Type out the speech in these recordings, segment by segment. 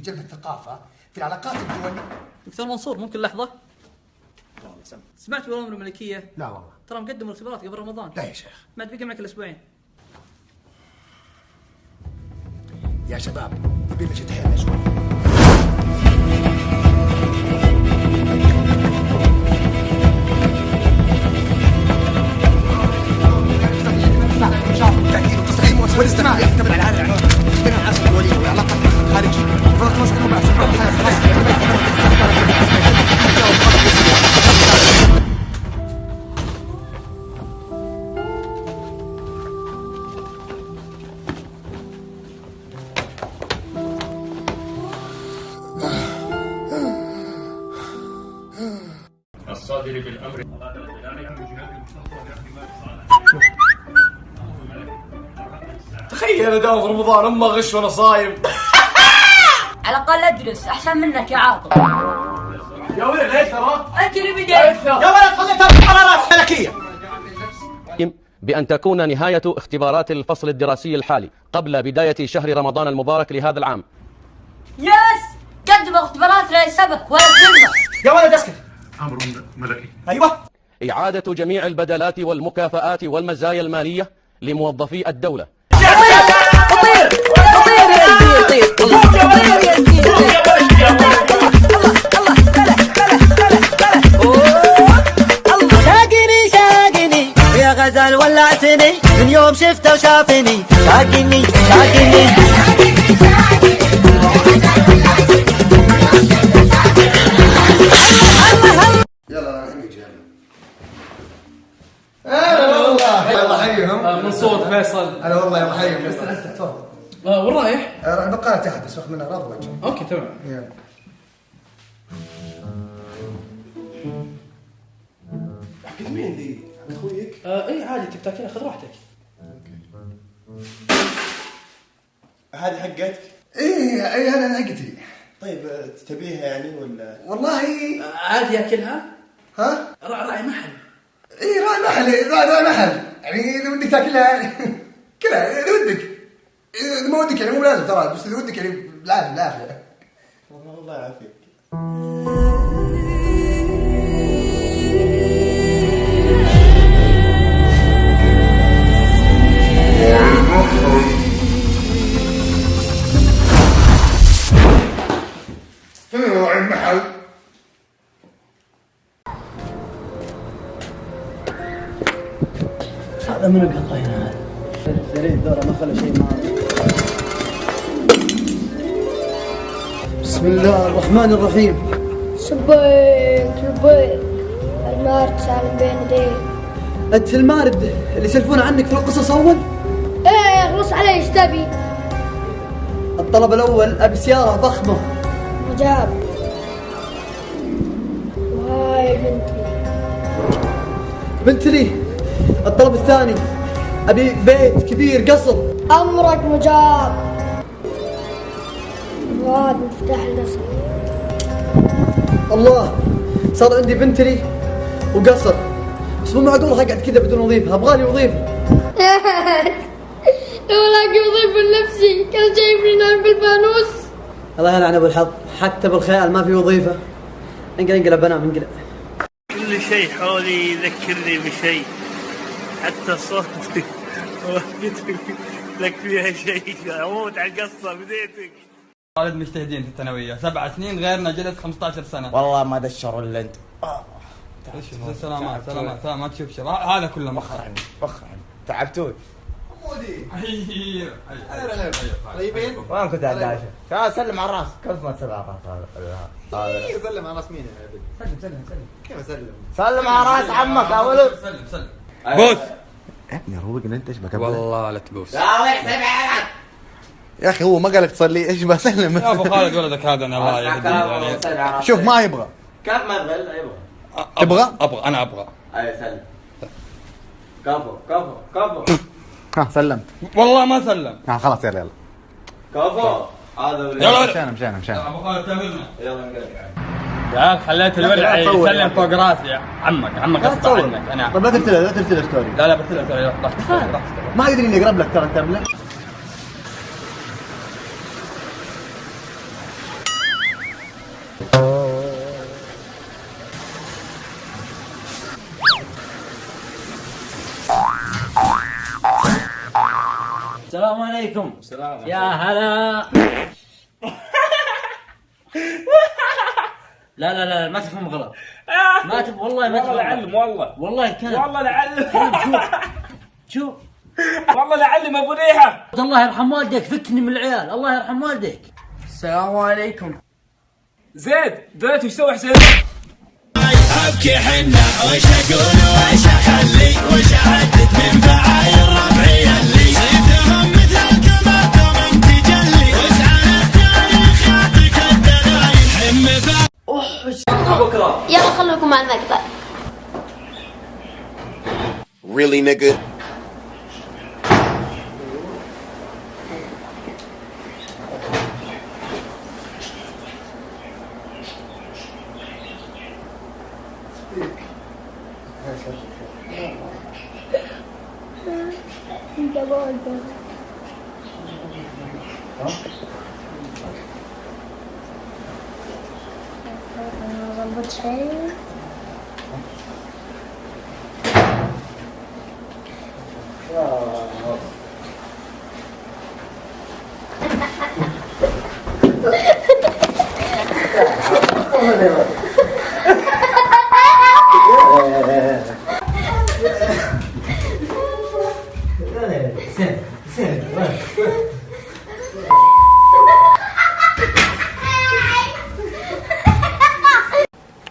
جلب الثقافه في العلاقات الدوليه. دكتور منصور ممكن لحظه؟ سمعت بالامر الملكيه؟ لا والله. ترى مقدم الاختبارات قبل رمضان. لا يا شيخ. ما بقي معك الاسبوعين. يا شباب نبي نشد حيلنا شوي. والاستماع يعتمد على هذا العنوان بين العاصمة الدولية والعلاقات الخارجية. الصادر بالامر. تخيل اداوم في رمضان امه غش وانا صايم. على الاقل اجلس احسن منك يا عاطف. يا ولد ليش ترى؟ انت اللي بديت. يا ولد خليتها قرارات ملكيه. بأن تكون نهاية اختبارات الفصل الدراسي الحالي قبل بداية شهر رمضان المبارك لهذا العام. يس قدم اختبارات لا يسبك ولا تنبه. يا ولد اسكت. امر ملكي. ايوه. إعادة جميع البدلات والمكافآت والمزايا المالية لموظفي الدولة. طير طير يا زين طير طير يا زين شاقني شاقني يا غزال ولعتني من يوم شفته وشافني شاقني شاقني يلا نجي هلا والله. يلا حيهم. منصور فيصل. هلا والله يلا حيهم. بس تفضل. وين رايح؟ البقالة تحت بس واخذ منها اغراض وجه. اوكي تمام. يلا. حقت مين ذي؟ حق اخويك؟ اي عادي تبي تاكلها خذ راحتك. هذه حقتك؟ ايه هذا حقتي. طيب تبيها يعني ولا؟ والله عادي ياكلها؟ ها؟ راعي محل. ايه راعي محل يعني اذا ودك تاكلها كلها اذا ودك. اذا ما ودك يعني مو لازم ترى، بس اذا ودك يعني بالعافيه. الله يعافيك. راعي المحل. هذا من القطين هذا سريع دوره ما خلى شيء معه. بسم الله الرحمن الرحيم. شبيك شبيك المارد سالم بين يديك. انت المارد اللي يسلفون عنك في القصص اول؟ ايه اخلص علي ايش تبي؟ الطلب الاول ابي سياره فخمه. مجاب. وهاي بنتي. بنت لي. الطلب الثاني ابي بيت كبير قصر. امرك مجاب. وهذا مفتاح القصر. الله صار عندي بنت لي وقصر، بس مو معقول اقعد كذا بدون وظيفه، ابغالي وظيفه. لو الاقي وظيفه لنفسي كان جايبني نايم بالفانوس. الله يلعن ابو الحظ، حتى بالخيال ما في وظيفه. انقلب بنام انقلب. كل شيء حولي يذكرني بشيء، حتى صوتي لك فيها شيء. اموت على القصه بديتك. والد مجتهدين في الثانويه 7 سنين، غيرنا جلس 15 سنه. والله ما دشروا الا انت. سلامات سلامات ما تشوف شيء هذا كله مخر. تعبتوي. ايوه طيبين؟ وين كنت على الداشة؟ تعال سلم على الراس. كيف ما تسلم على الراس هذا؟ سلم على راس مين يا عبد؟ سلم كيف اسلم؟ سلم على راس عمك يا ولد. سلم بوس. يا ابني روقنا انت ايش بك؟ والله لا تبوس يا اخي هو ما قالك تصلي ايش بسلم؟ يا ابو خالد ولدك هذا انا الله يهديه. شوف ما يبغى. كيف ما يبغى الا يبغى. ابغى انا ابغى. اي سلم. كفو. ها سلمت. والله ما سلم. خلاص يلا كفو. هذا يلا مشينا. ابو خالد تامرنا. يلا انقلب. يا خليت الورع يسلم فوق راسي. عمك غصب عنك انا. طيب لا ترسل ستوري. لا برسلها رحت. ما يدري اني اقرب لك ترى التابلت. السلام عليكم. يا هلا. لا لا لا ما تفهم غلط. ما تفهم والله ما تفهم. والله لعلم والله كان. والله لعلم. شوف والله لعلم ابو ريحه. الله يرحم والديك فكني من العيال. الله يرحم والديك. السلام عليكم. زيد دلوقتي ايش تسوي حسين؟ ابكي حنا وش اقول وش اخلي وش احدد من فعايل ربعي اللي صيتهم مثل الكباب من تجلي واسعى التاريخ يعطيك الدلايل حم بكره يلا خلوكم مع المقطع. Really nigga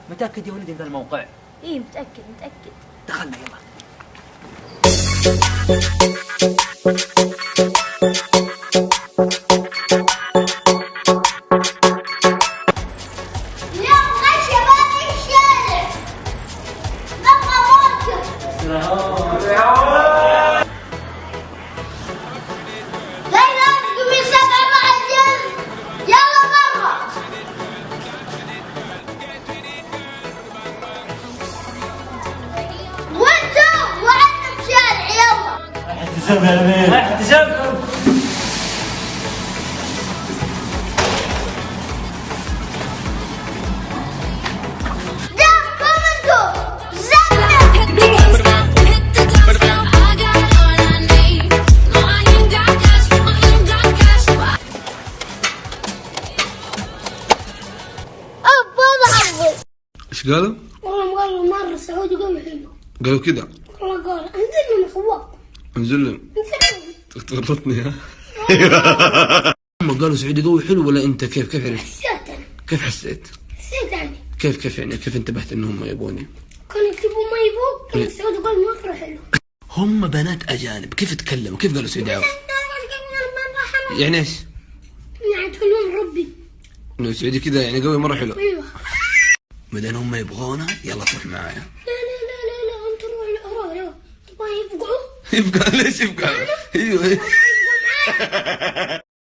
متأكد يا ولدي من الموقع؟ ايه متأكد. دخلنا يلا. اليوم غشة باقي الشارع. بقى موتر. زي لازم يسمع مع الجن. يلا مرة. وانتو وعندكم شارع يلا. احتسب. دمكم انتو. زمن. أبا معوض. ايش قالوا؟ والله مرة سعودي قوي حلو. قالوا كذا. والله قال انزل من خواب. انزل انزل. تغلطني ها. هم قالوا سعودي قوي حلو ولا انت كيف عرفت؟ حسيت انا. كيف حسيت؟ حسيت يعني. كيف يعني كيف انتبهت انهم يبوني؟ كانوا يكتبوا ما يبوك كان سعودي قال مرة حلو. هم بنات اجانب كيف تكلموا؟ كيف قالوا سعودي قوي؟ يعني ايش؟ يعني تكلمون ربي. انه سعودي كذا يعني قوي مره حلو. ايوه. مدام هم يبغونا يلا تروح معايا. لا انت روح لا تبغى يفقعوا؟ يبقى ليش يبقى؟ ايوه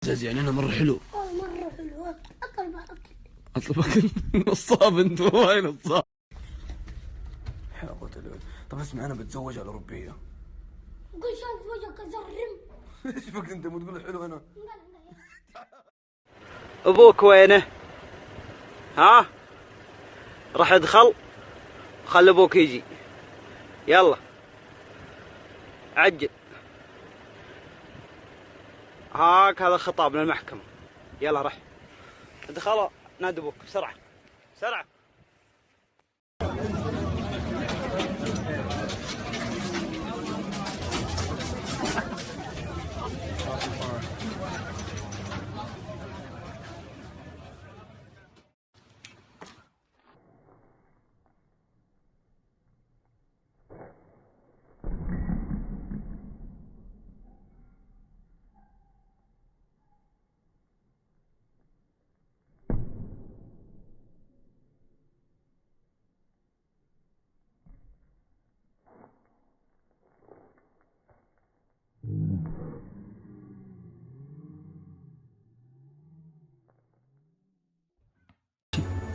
يعني انا مره حلو. مرة حلو. اطلب اكل نصاب انت وين نصاب؟ طب اسمع انا بتزوج على اوروبيه. قل شايف وجهك زرم. ايش فكرت انت مو تقول حلو انا؟ ابوك وينه؟ ها؟ راح ادخل خل ابوك يجي. يلا عجل. هاك هذا خطاب من المحكمة. يلا رح ادخل نادي ابوك بسرعة بسرعة.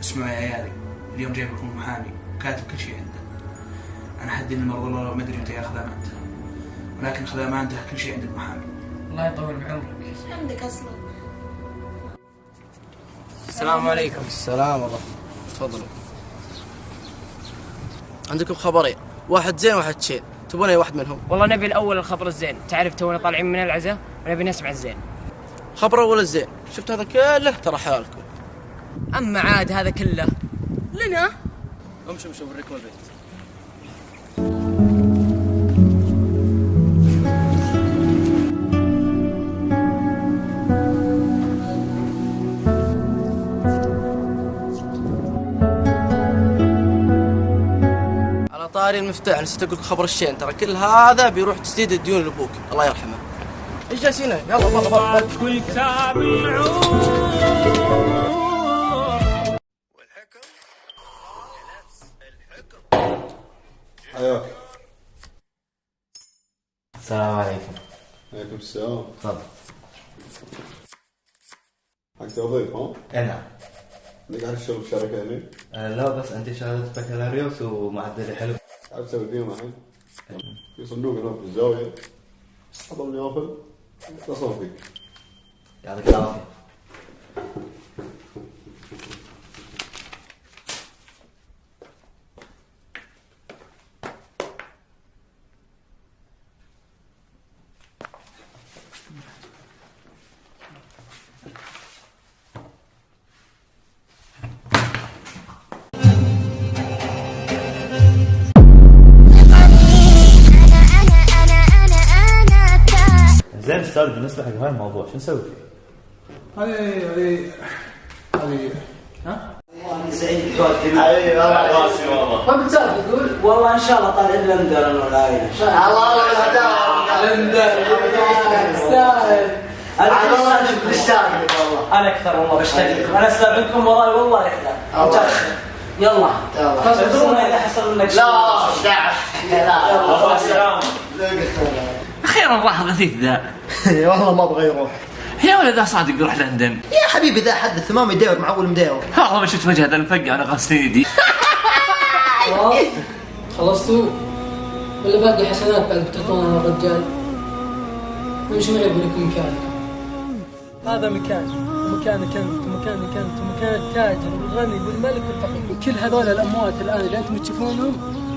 اسمعوا يا عيالي، اليوم جايب لكم محامي وكاتب كل شيء عنده. انا حدي المرة والله ما ادري متى ياخذ امانته، ولكن خذ امانته كل شيء عند المحامي. الله يطول بعمرك. ايش عندك اصلا؟ السلام عليكم. السلام ورحمة. تفضلوا. عندكم خبرين، واحد زين واحد شين، تبون أي واحد منهم؟ والله نبي الأول الخبر الزين، تعرف تونا طالعين من العزاء ونبي نسمع الزين. خبر أول الزين، شفت هذا كله ترى حلالكم. أما عاد هذا كله لنا. امشوا أوريكم البيت. على طاري المفتاح نسيت أقول خبر الشين، ترى كل هذا بيروح تسديد الديون لأبوك الله يرحمه. ايش جالسين هنا؟ يلا والله كتاب العمر والحكم حياك. السلام عليكم. عليكم السلام. تفضل. حق توظيف ها؟ اي نعم. لك على الشغل بشركة هنا؟ لا بس عندي شهادة بكالوريوس ومعدلي حلو. تعال تسوي فيهم الحين؟ في صندوق هنا في الزاوية. حطهم لي اوفل اتصل فيك. يعطيك العافية. زين استاذ بالنسبه حق هاي الموضوع شو نسوي فيه؟ هذه سعيد ما بتسافر تقول والله ان شاء الله طالع لندن انا والعائله ان شاء الله انا اكثر والله بشتاق لكم انا استقبلكم وراي والله رحله يلا تدرون اذا حصل لك لا 11 أخيرا راح غثيث ذا. والله ما ابغى يروح يا ولد ذا صادق يروح لندن. يا حبيبي ذا حدث ما يداور مع اول مداور. والله ما شفت وجه هذا المفقع انا غاسل يدي. خلصتوا ولا باقي حسنات بعد بتعطونا الرجال؟ امشي معي اقول لكم مكانكم. هذا مكان ومكانك انت ومكانك انت ومكان التاجر والغني والملك والفقير. كل هذول الاموات الان اللي انتم تشوفونهم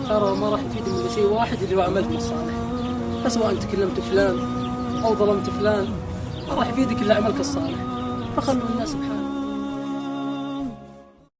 ترى ما راح يفيدهم الا شيء واحد اللي هو عملك الصالح. فسواء انت كلمت فلان او ظلمت فلان ما راح يفيدك الا عملك الصالح. فخلوا الناس بحالهم.